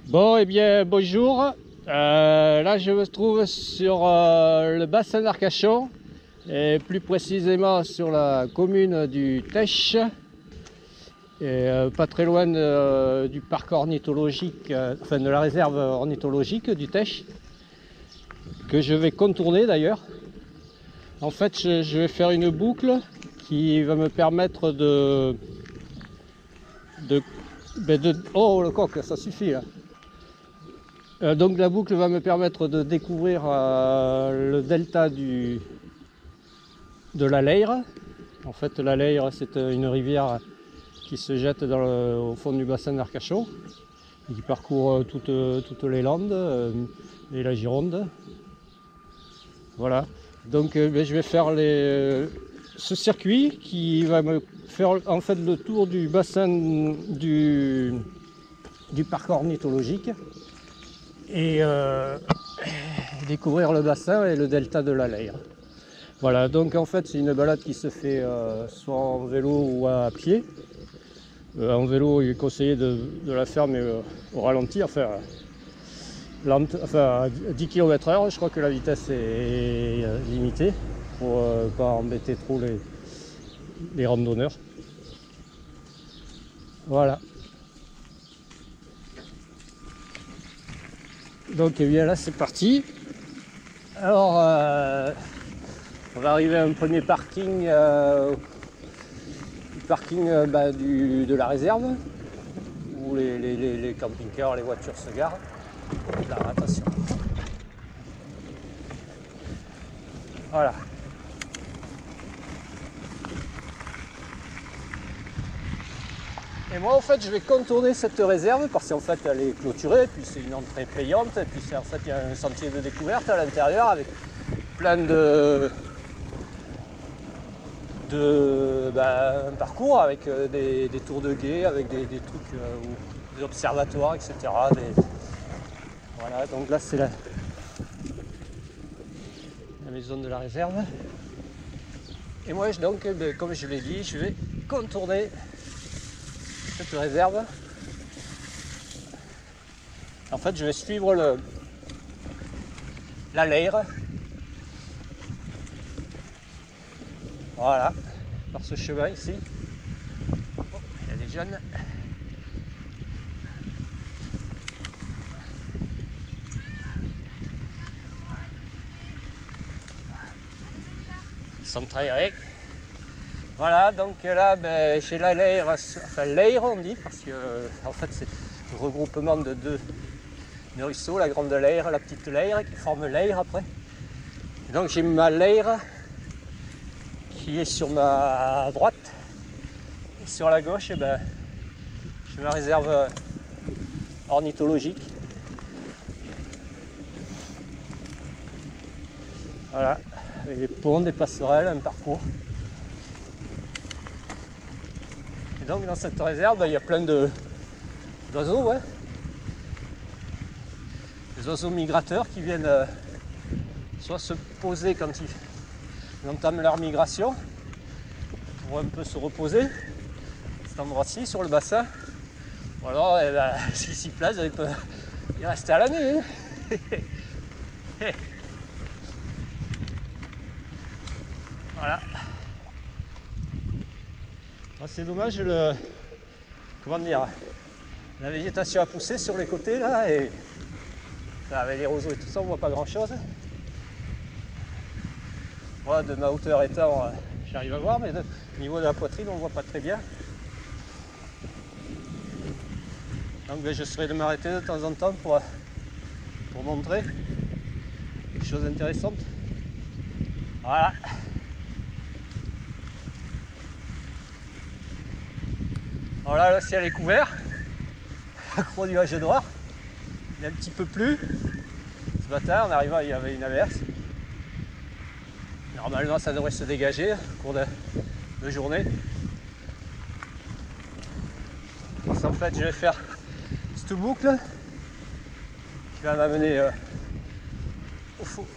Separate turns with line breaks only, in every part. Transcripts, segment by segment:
Bon, eh bien, bonjour. Là, je me trouve sur le bassin d'Arcachon, et plus précisément sur la commune du Teche, et pas très loin du parc ornithologique, enfin de la réserve ornithologique du Teche, que je vais contourner d'ailleurs. En fait, je vais faire une boucle qui va me permettre oh, le coq, ça suffit là. Donc la boucle va me permettre de découvrir le delta de la Leyre. En fait, la Leyre, c'est une rivière qui se jette au fond du bassin d'Arcachon et qui parcourt toutes les Landes et la Gironde. Voilà. Donc je vais faire ce circuit qui va me faire en fait le tour du bassin du parc ornithologique et découvrir le bassin et le delta de la Leyre. Voilà, donc en fait c'est une balade qui se fait soit en vélo ou à pied. En vélo, il est conseillé de la faire mais au ralenti, enfin à 10 km/h. Je crois que la vitesse est limitée pour pas embêter trop les randonneurs. Voilà. Donc eh bien là c'est parti. Alors on va arriver à un premier parking, de la réserve où les camping-cars, les voitures se garent. Là, attention. Voilà. Et moi en fait je vais contourner cette réserve parce qu'en fait elle est clôturée, puis c'est une entrée payante, et puis en fait il y a un sentier de découverte à l'intérieur avec plein un parcours avec des tours de guet, avec des trucs, des observatoires, etc. Voilà, donc là c'est la maison de la réserve. Et moi donc, comme je l'ai dit, je vais contourner cette réserve. En fait je vais suivre la Leyre. Voilà, par ce chemin ici. Oh, il y a des jeunes. Ils sont très aérés. Voilà, donc là, chez la Leyre, enfin Leyre on dit, parce que en fait c'est le regroupement de deux ruisseaux, la grande Leyre, la petite Leyre, qui forment Leyre après. Et donc j'ai ma Leyre qui est sur ma droite, et sur la gauche, j'ai ma réserve ornithologique. Voilà, avec des ponts, des passerelles, un parcours. Et donc dans cette réserve, il y a plein d'oiseaux, ouais. Des oiseaux migrateurs qui viennent soit se poser quand ils entament leur migration, pour un peu se reposer, cet endroit-ci sur le bassin. Ou alors, s'ils s'y plaisent, ils peuvent y rester à la nuit. Voilà. C'est dommage, comment dire, la végétation a poussé sur les côtés là, et avec les roseaux et tout ça, on voit pas grand chose. Moi, de ma hauteur étant, j'arrive à voir, mais au niveau de la poitrine, on voit pas très bien. Donc j'essaierai de m'arrêter de temps en temps pour montrer des choses intéressantes. Voilà. Alors là, le ciel est couvert, un gros nuage noir. Il y a un petit peu plu. Ce matin, en arrivant, il y avait une averse. Normalement, ça devrait se dégager au cours de journée. Parce qu'en fait, je vais faire cette boucle qui va m'amener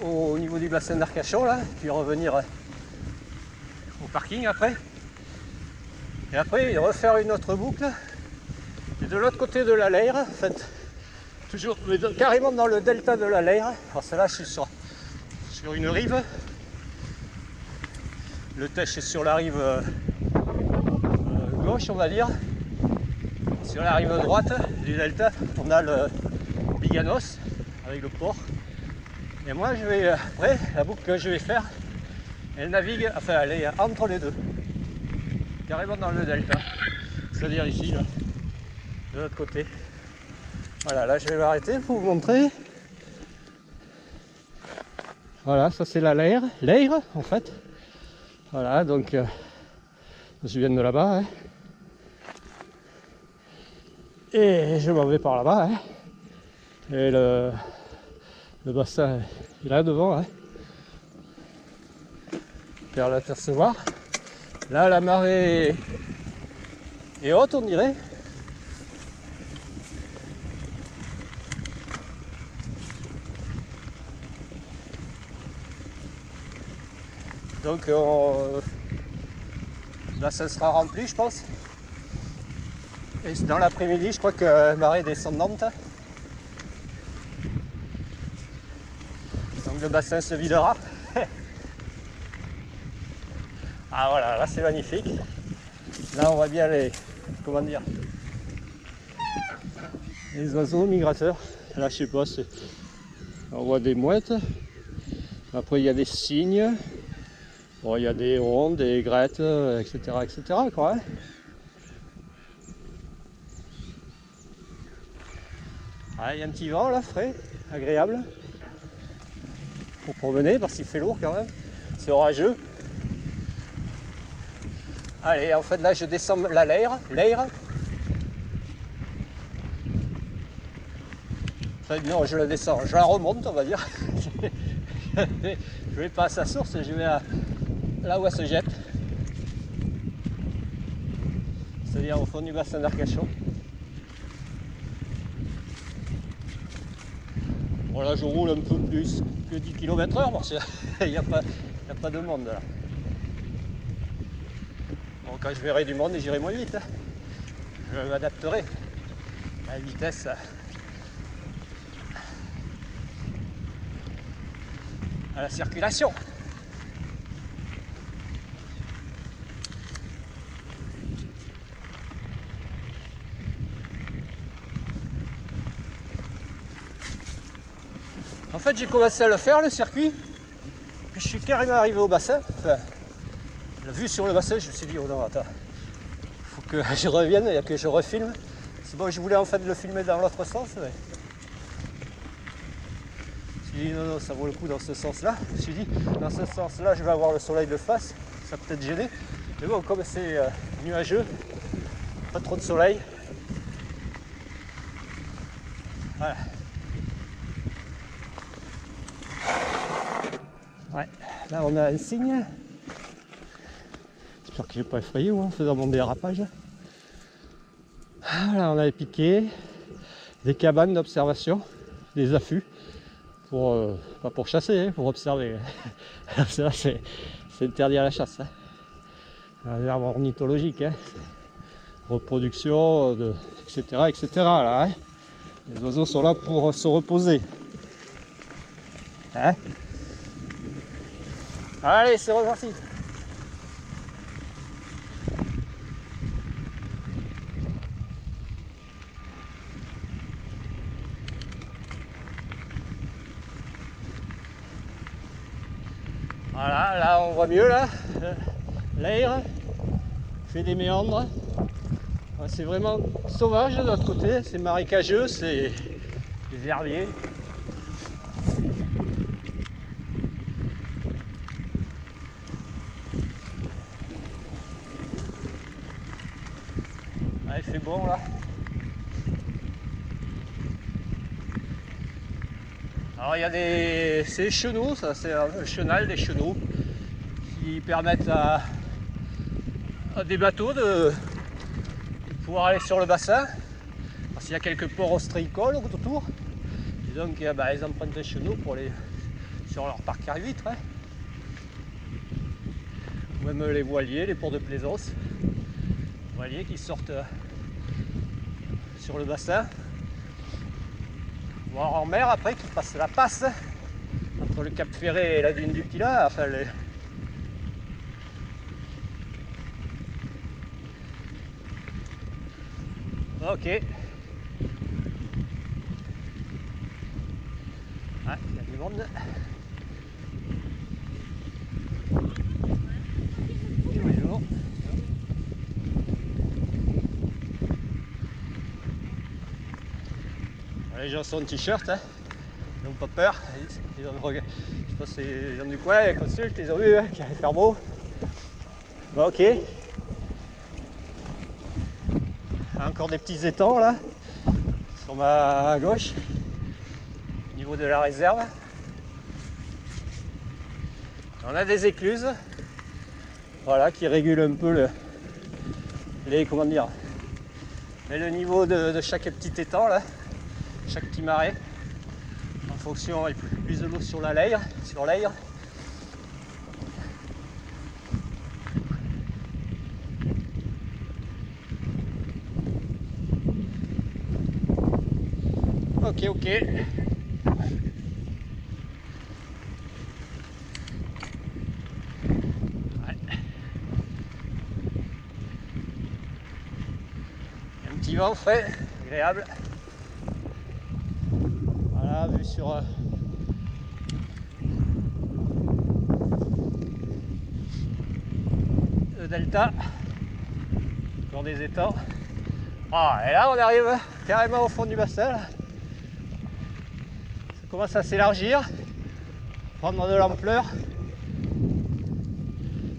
au niveau du bassin d'Arcachon, là, puis revenir au parking après. Et après, refaire une autre boucle. Et de l'autre côté de la Leyre, en fait, toujours mais carrément dans le delta de la Leyre. Alors celle-là, je suis sur une rive. Le Tech est sur la rive gauche, on va dire. Sur la rive droite du delta, on a le Biganos avec le port. Et moi, je vais après la boucle que je vais faire, elle navigue, enfin elle est entre les deux, carrément dans le delta. C'est-à-dire ici, là, de l'autre côté. Voilà, là je vais m'arrêter pour vous montrer. Voilà, ça c'est la Leyre en fait. Voilà, donc je viens de là-bas. Hein. Et je m'en vais par là-bas. Hein. Et le bassin est là devant. Hein. Pour l'apercevoir. Là, la marée est haute, on dirait. Donc là ça sera rempli je pense. Et dans l'après-midi je crois que marée descendante. Donc le bassin se videra. Ah voilà, là c'est magnifique. Là on voit bien les. Comment dire, les oiseaux migrateurs. Là je sais pas, on voit des mouettes. Après il y a des cygnes. Bon, il y a des hérons, des grettes, etc. etc. quoi. Hein. Ah, il y a un petit vent là, frais, agréable. Pour promener, parce qu'il fait lourd quand même. C'est orageux. Allez, en fait là je descends la Leyre. Enfin, non, je la descends, je la remonte on va dire. Je vais pas à sa source, je vais à là où elle se jette. C'est-à-dire au fond du bassin d'Arcachon. Bon là je roule un peu plus que 10 km/h parce qu'il n'y a pas de monde là. Bon, quand je verrai du monde, j'irai moins vite. Hein. Je m'adapterai à la vitesse. À la circulation. En fait j'ai commencé à le faire le circuit, puis je suis carrément arrivé au bassin. Enfin, la vue sur le bassin, je me suis dit oh non attends, faut que je revienne et que je refilme. C'est bon, je voulais en fait le filmer dans l'autre sens, mais je me suis dit non, ça vaut le coup dans ce sens là. Je me suis dit dans ce sens là je vais avoir le soleil de face, ça peut être gêné. Mais bon, comme c'est nuageux, pas trop de soleil. Voilà. Ouais, là on a un cygne. J'espère que je n'ai pas effrayé en faisant mon dérapage. Là on a piqué des cabanes d'observation, des affûts, pour, pas pour chasser, hein, pour observer. C'est interdit à la chasse. Hein. Un arbre ornithologique, hein. Reproduction, etc. etc. Là, hein. Les oiseaux sont là pour se reposer. Hein. Allez, c'est reparti. Voilà, là on voit mieux là. L'Ayre fait des méandres. C'est vraiment sauvage de l'autre côté, c'est marécageux, c'est des herbiers. Il fait bon là. Alors il y a c'est des chenaux, ça c'est un chenal, des chenaux qui permettent à des bateaux de pouvoir aller sur le bassin. Parce qu'il y a quelques ports ostréicoles autour. Et donc ils empruntent les chenaux pour aller sur leur parc à huîtres. Hein. Ou même les voiliers, les ports de plaisance. Voiliers qui sortent sur le bassin. voir en mer après qui passe la passe entre le Cap Ferret et la dune du Pilat. Enfin, ok. Ouais, il y a du monde. Bonjour. Les gens sont en t-shirt, hein. Ils n'ont pas peur. Je pense que c'est les gens du coin, ils consultent, ils ont vu qu'il allait faire beau. Bon, ok. Encore des petits étangs là, sur ma gauche, au niveau de la réserve. On a des écluses, voilà, qui régulent un peu le niveau de chaque petit étang là, chaque petit marais, en fonction du plus de l'eau sur la Leyre, Ok. Ouais. Un petit vent frais, agréable. Voilà, vue sur le delta, dans des étangs. Ah, et là on arrive carrément au fond du bassin. Là. Ça commence à s'élargir, prendre de l'ampleur.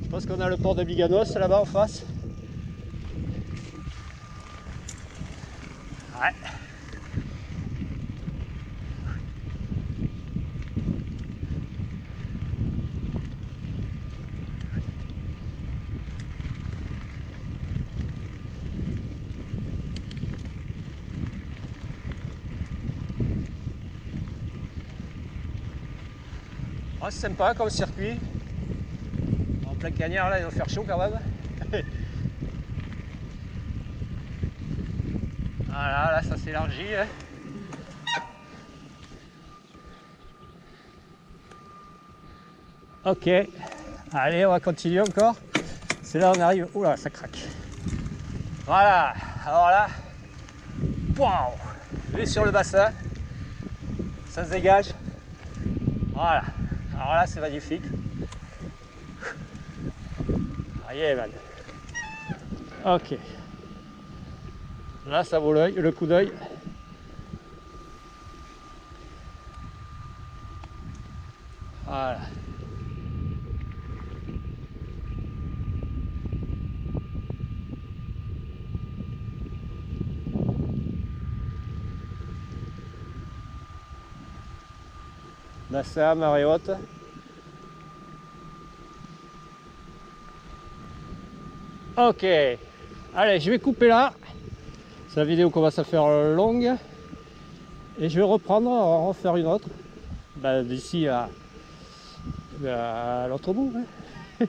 Je pense qu'on a le port de Biganos là-bas en face. Ouais. Oh, c'est sympa comme circuit. En plein cagnard là, il va faire chaud quand même. Voilà, là ça s'élargit. Hein. Ok, allez, on va continuer encore. C'est là on arrive. Oula, ça craque. Voilà, alors là, waouh, vue sur le bassin, ça se dégage. Voilà, alors là c'est magnifique. Allez, man. Ok. Là ça vaut l'œil, le coup d'œil. Voilà. Bassin, marée haute. Ok. Allez, je vais couper là. La vidéo commence à faire longue. Et je vais reprendre, en refaire une autre. D'ici à l'autre bout. Hein.